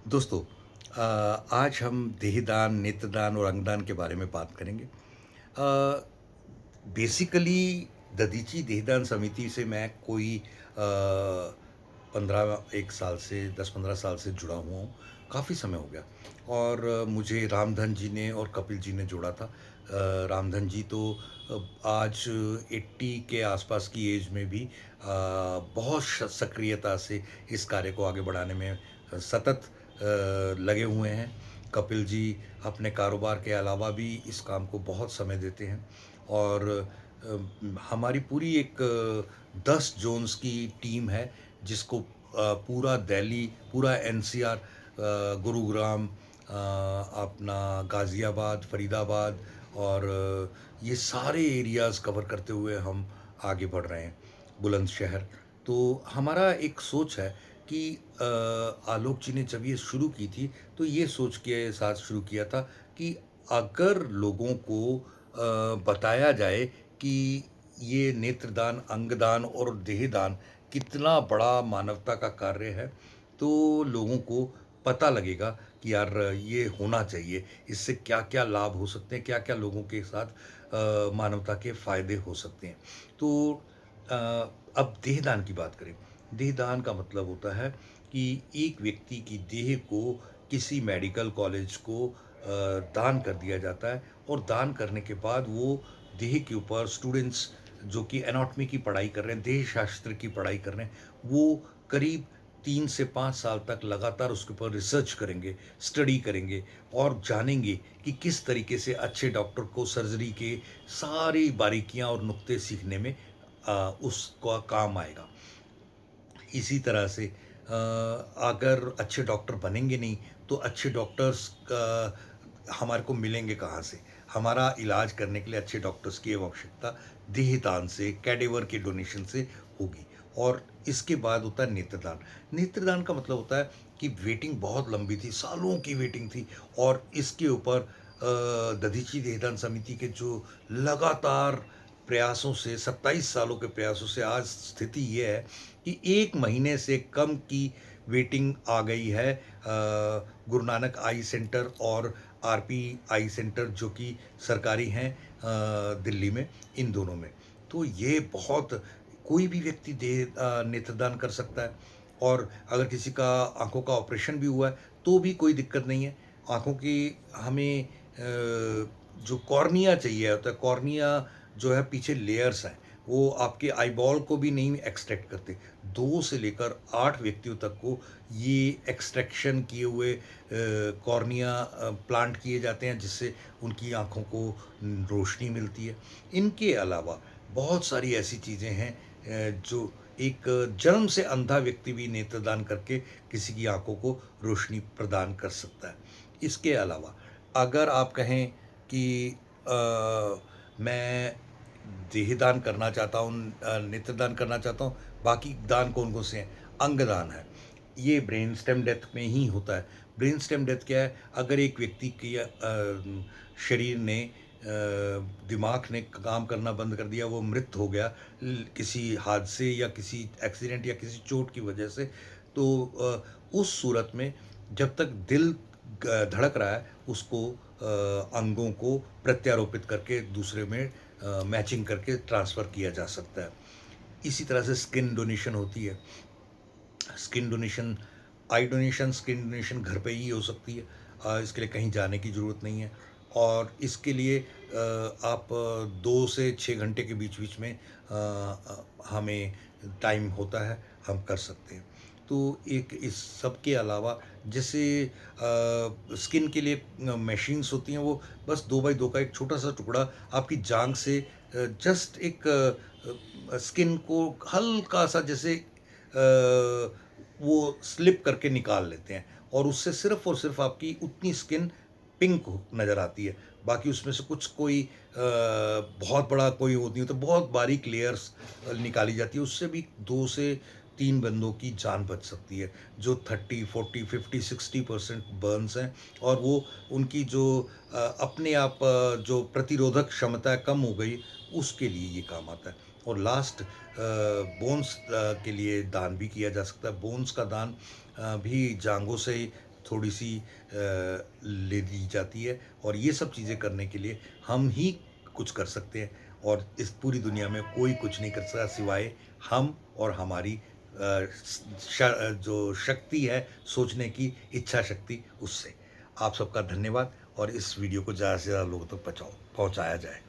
दोस्तों, आज हम देहदान, नेत्रदान और अंगदान के बारे में बात करेंगे। बेसिकली दधीची देहदान समिति से मैं कोई 15 एक साल से 10-15 साल से जुड़ा हुआ हूँ। काफ़ी समय हो गया और मुझे रामधन जी ने और कपिल जी ने जोड़ा था। रामधन जी तो आज 80 के आसपास की एज में भी बहुत सक्रियता से इस कार्य को आगे बढ़ाने में सतत लगे हुए हैं। कपिल जी अपने कारोबार के अलावा भी इस काम को बहुत समय देते हैं और हमारी पूरी एक 10 जोन्स की टीम है जिसको पूरा दिल्ली, पूरा एनसीआर, गुरुग्राम, अपना गाज़ियाबाद, फरीदाबाद और ये सारे एरियाज़ कवर करते हुए हम आगे बढ़ रहे हैं, बुलंदशहर। तो हमारा एक सोच है कि आलोक जी ने जब ये शुरू की थी, तो ये सोच के साथ शुरू किया था कि अगर लोगों को बताया जाए कि ये नेत्रदान, अंगदान और देहदान कितना बड़ा मानवता का कार्य है, तो लोगों को पता लगेगा कि यार ये होना चाहिए। इससे क्या-क्या लाभ हो सकते हैं, क्या-क्या लोगों के साथ मानवता के फ़ायदे हो सकते हैं। तो अ, अब देहदान की बात करें। देहदान का मतलब होता है कि एक व्यक्ति की देह को किसी मेडिकल कॉलेज को दान कर दिया जाता है और दान करने के बाद वो देह के ऊपर स्टूडेंट्स जो कि एनाटॉमी की पढ़ाई कर रहे हैं, देह शास्त्र की पढ़ाई कर रहे हैं, वो करीब 3 से 5 साल तक लगातार उसके ऊपर रिसर्च करेंगे, स्टडी करेंगे और जानेंगे कि किस तरीके से अच्छे डॉक्टर को सर्जरी के सारी बारीकियाँ और नुक्ते सीखने में उसका काम आएगा। इसी तरह से अगर अच्छे डॉक्टर बनेंगे नहीं, तो अच्छे डॉक्टर्स हमारे को मिलेंगे कहाँ से? हमारा इलाज करने के लिए अच्छे डॉक्टर्स की आवश्यकता देहदान से, कैडेवर के डोनेशन से होगी। और इसके बाद होता है नेत्रदान। नेत्रदान का मतलब होता है कि वेटिंग बहुत लंबी थी, सालों की वेटिंग थी और इसके ऊपर दधीची देहदान समिति के जो लगातार प्रयासों से, 27 सालों के प्रयासों से आज स्थिति ये है कि 1 महीने से कम की वेटिंग आ गई है गुरु नानक आई सेंटर और आरपी आई सेंटर जो कि सरकारी हैं दिल्ली में, इन दोनों में। तो ये बहुत कोई भी व्यक्ति नेत्रदान कर सकता है और अगर किसी का आँखों का ऑपरेशन भी हुआ है, तो भी कोई दिक्कत नहीं है। आँखों की हमें जो कॉर्निया चाहिए होता है, कॉर्निया जो है पीछे लेयर्स हैं, वो आपके आईबॉल को भी नहीं एक्सट्रैक्ट करते। 2 से लेकर 8 व्यक्तियों तक को ये एक्सट्रैक्शन किए हुए कॉर्निया प्लांट किए जाते हैं जिससे उनकी आँखों को रोशनी मिलती है। इनके अलावा बहुत सारी ऐसी चीज़ें हैं जो एक जन्म से अंधा व्यक्ति भी नेत्रदान करके किसी की आँखों को रोशनी प्रदान कर सकता है। इसके अलावा अगर आप कहें कि मैं देहदान करना चाहता हूँ, नेत्रदान करना चाहता हूँ, बाकी दान कौन-कौन से हैं? अंगदान है। ये ब्रेन स्टेम डेथ में ही होता है। ब्रेन स्टेम डेथ क्या है? अगर एक व्यक्ति की शरीर ने दिमाग ने काम करना बंद कर दिया, वो मृत हो गया किसी हादसे या किसी एक्सीडेंट या किसी चोट की वजह से, तो उस सूरत में जब तक दिल धड़क रहा है, उसको अंगों को प्रत्यारोपित करके दूसरे में मैचिंग करके ट्रांसफ़र किया जा सकता है। इसी तरह से स्किन डोनेशन होती है। स्किन डोनेशन, आई डोनेशन, स्किन डोनेशन घर पे ही हो सकती है। इसके लिए कहीं जाने की ज़रूरत नहीं है और इसके लिए आप 2 से 6 घंटे के बीच-बीच में हमें टाइम होता है, हम कर सकते हैं। तो एक इस सब के अलावा जैसे स्किन के लिए मशीन्स होती हैं, वो बस 2 बाई 2 का एक छोटा-सा टुकड़ा आपकी जांघ से जस्ट एक स्किन को हल्का-सा जैसे वो स्लिप करके निकाल लेते हैं और उससे सिर्फ़ और सिर्फ़ आपकी उतनी स्किन पिंक नज़र आती है। बाकी उसमें से कुछ कोई बहुत बड़ा कोई वो नहीं होता, बहुत बारीक लेयर्स निकाली जाती है, उससे भी 2 से 3 बंदों की जान बच सकती है, जो 30, 40, 50, 60% बर्न्स हैं और वो उनकी जो अपने आप जो प्रतिरोधक क्षमता है कम हो गई, उसके लिए ये काम आता है। और लास्ट बोन्स के लिए दान भी किया जा सकता है। बोन्स का दान भी जांघों से थोड़ी-सी ले ली जाती है और ये सब चीज़ें करने के लिए हम ही कुछ कर सकते हैं और इस पूरी दुनिया में कोई कुछ नहीं कर सकता सिवाय हम और हमारी जो शक्ति है सोचने की इच्छा शक्ति उससे। आप सबका धन्यवाद और इस वीडियो को ज़्यादा से ज़्यादा लोगों तक पहुँचाया जाए।